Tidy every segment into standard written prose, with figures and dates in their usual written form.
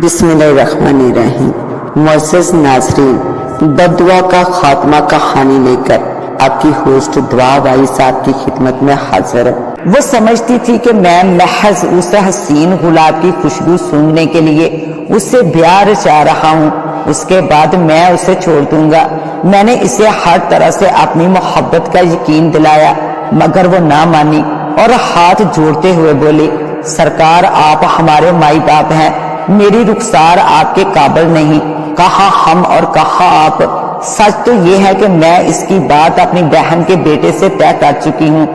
بسم اللہ الرحمن الرحیم۔ معزز ناظرین، بددعا کا خاتمہ کہانی لے کر آپ کی ہوسٹ دعا بھائی صاحب کی خدمت میں حاضر ہے۔ وہ سمجھتی تھی کہ میں محض اس حسین گلاب کی خوشبو سونگھنے کے لیے اس سے پیار چاہ رہا ہوں، اس کے بعد میں اسے چھوڑ دوں گا۔ میں نے اسے ہر طرح سے اپنی محبت کا یقین دلایا، مگر وہ نہ مانی اور ہاتھ جوڑتے ہوئے بولی، سرکار آپ ہمارے مائی باپ ہیں، میری رخسار آپ کے قابل نہیں۔ کہا ہم اور کہا آپ۔ سچ تو یہ ہے کہ میں اس کی بات اپنی بہن کے بیٹے سے طے کر چکی ہوں۔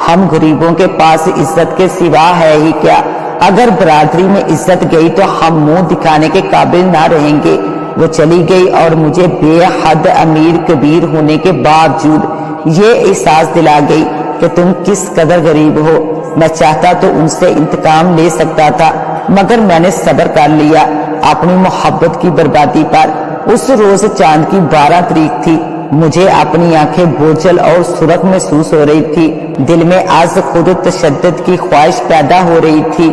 ہم غریبوں کے پاس عزت کے سوا ہے ہی کیا؟ اگر برادری میں عزت گئی تو ہم منہ دکھانے کے قابل نہ رہیں گے۔ وہ چلی گئی اور مجھے بے حد امیر کبیر ہونے کے باوجود یہ احساس دلا گئی کہ تم کس قدر غریب ہو۔ میں چاہتا تو ان سے انتقام لے سکتا تھا، مگر میں نے صبر کر لیا اپنی محبت کی بربادی پر۔ اس روز چاند کی 12 تاریخ تھی۔ مجھے اپنی آنکھیں بوجھل اور سرخ محسوس ہو رہی تھی، دل میں از خود تشدد کی خواہش پیدا ہو رہی تھی۔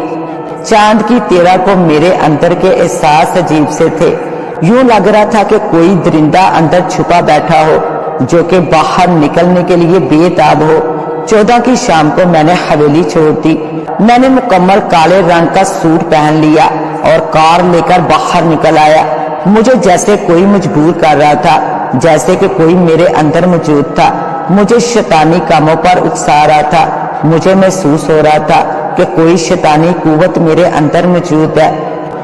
چاند کی 13 کو میرے اندر کے احساس عجیب سے تھے، یوں لگ رہا تھا کہ کوئی درندہ اندر چھپا بیٹھا ہو جو کہ باہر نکلنے کے لیے بے تاب ہو۔ 14 کی شام کو میں نے حویلی چھوڑ دی۔ میں نے مکمل کالے رنگ کا سوٹ پہن لیا اور کار لے کر باہر نکل آیا۔ مجھے جیسے کوئی مجبور کر رہا تھا، جیسے کہ کوئی میرے اندر موجود تھا مجھے شیطانی کاموں پر اکسا رہا تھا۔ مجھے محسوس ہو رہا تھا کہ کوئی شیطانی قوت میرے اندر موجود ہے۔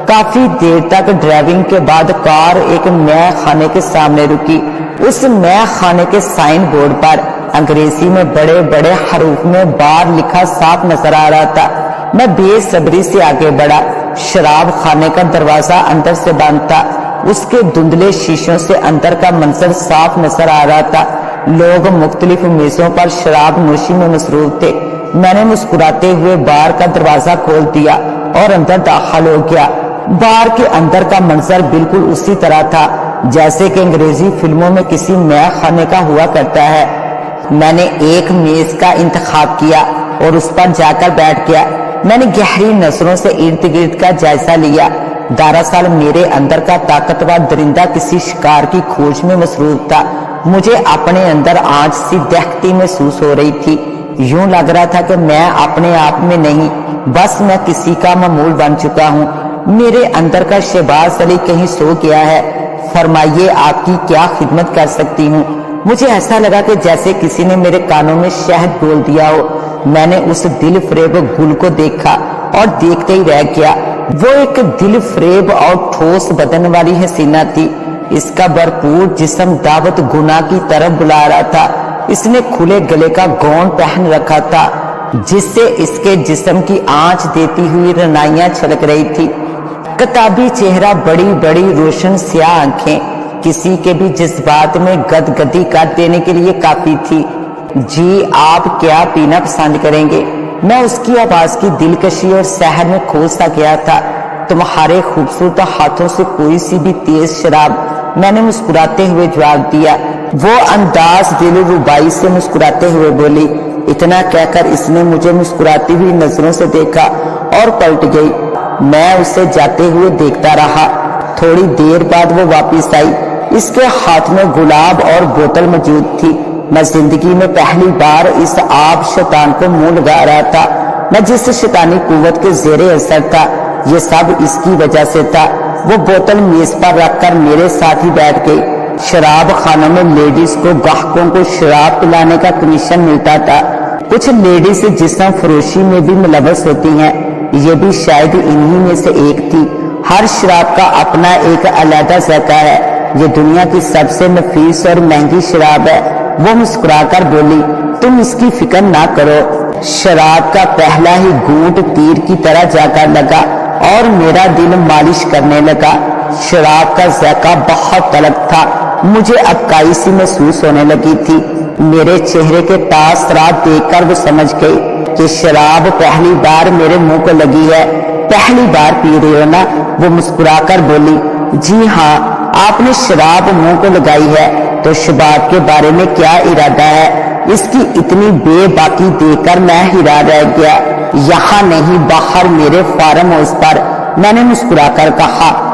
کافی دیر تک ڈرائیونگ کے بعد کار ایک مے خانے کے سامنے رکی۔ اس مے خانے کے سائن بورڈ پر انگریزی میں بڑے بڑے حروف میں بار لکھا صاف نظر آ رہا تھا۔ میں بے صبری سے آگے بڑھا۔ شراب خانے کا دروازہ اندر سے بند تھا، اس کے دھندلے شیشوں سے اندر کا منظر صاف نظر آ رہا تھا۔ لوگ مختلف میزوں پر شراب نوشی میں مصروف تھے۔ میں نے مسکراتے ہوئے بار کا دروازہ کھول دیا اور اندر داخل ہو گیا۔ بار کے اندر کا منظر بالکل اسی طرح تھا جیسے کہ انگریزی فلموں میں کسی مے خانے کا ہوا کرتا ہے۔ میں نے ایک میز کا انتخاب کیا اور اس پر جا کر بیٹھ گیا۔ میں نے گہری نظروں سے ارد گرد کا جائزہ لیا۔ دراصل میرے اندر کا طاقتور درندہ کسی شکار کی کھوج میں مصروف تھا۔ مجھے اپنے اندر آنچ سی دہکتی محسوس ہو رہی تھی، یوں لگ رہا تھا کہ میں اپنے آپ میں نہیں، بس میں کسی کا معمول بن چکا ہوں۔ میرے اندر کا شہباز علی کہیں سو گیا ہے۔ فرمائیے آپ کی کیا خدمت کر سکتی ہوں؟ مجھے ایسا لگا کہ جیسے کسی نے میرے کانوں میں شہد ڈول دیا ہو۔ میں نے اس دل فریب گل کو دیکھا اور دیکھتے ہی رہ گیا۔ وہ ایک دل فریب اور ٹھوس بدن والی حسینہ تھی۔ اس کا بھرپور جسم دعوت گناہ کی طرف بلا رہا تھا۔ اس نے کھلے گلے کا گون پہن رکھا تھا جس سے اس کے جسم کی آنچ دیتی ہوئی رنائیاں چھلک رہی تھی۔ کتابی چہرہ، بڑی بڑی روشن سیاہ آنکھیں، کسی کے بھی جذبات میں گدگدی کر دینے کے لیے کافی تھی۔ جی آپ کیا پینا پسند کریں گے؟ میں اس کی آواز کی دلکشی اور سحر میں کھو سا گیا تھا۔ تمہارے خوبصورت ہاتھوں سے کوئی سی بھی تیز شراب، میں نے مسکراتے ہوئے جواب دیا۔ وہ انداز دل ربائی سے مسکراتے ہوئے بولی۔ اتنا کہہ کر اس نے مجھے مسکراتی ہوئی نظروں سے دیکھا اور پلٹ گئی۔ میں اسے جاتے ہوئے دیکھتا رہا۔ تھوڑی دیر بعد وہ واپس آئی۔ اس کے ہاتھ میں گلاب اور بوتل موجود تھی۔ میں زندگی میں پہلی بار اس آپ شیطان کو منہ لگا رہا تھا۔ میں جس شیطانی قوت کے زیر اثر تھا، یہ سب اس کی وجہ سے تھا۔ وہ بوتل میز پر رکھ کر میرے ساتھ ہی بیٹھ گئی۔ شراب خانوں میں لیڈیز کو گاہکوں کو شراب پلانے کا کمیشن ملتا تھا۔ کچھ لیڈیز جسم فروشی میں بھی ملوث ہوتی ہیں، یہ بھی شاید انہی میں سے ایک تھی۔ ہر شراب کا اپنا ایک علیحدہ ذائقہ ہے۔ یہ دنیا کی سب سے نفیس اور مہنگی شراب ہے۔ وہ مسکرا کر بولی، تم اس کی فکر نہ کرو۔ شراب کا پہلا ہی گھونٹ تیر کی طرح جا کر لگا اور میرا دل مالش کرنے لگا۔ شراب کا ذائقہ بہت طلب تھا۔ مجھے ابکائی سی محسوس ہونے لگی تھی۔ میرے چہرے کے تاثرات دیکھ کر وہ سمجھ گئی کہ شراب پہلی بار میرے منہ کو لگی ہے۔ پہلی بار پی رہے ہو نا؟ وہ مسکرا کر بولی، جی ہاں۔ آپ نے شراب منہ کو لگائی ہے تو شباب کے بارے میں کیا ارادہ ہے؟ اس کی اتنی بے باکی دیکھ کر میں حیران رہ گیا۔ یہاں نہیں، باہر میرے فارم ہاؤس پر، میں نے مسکرا کر کہا۔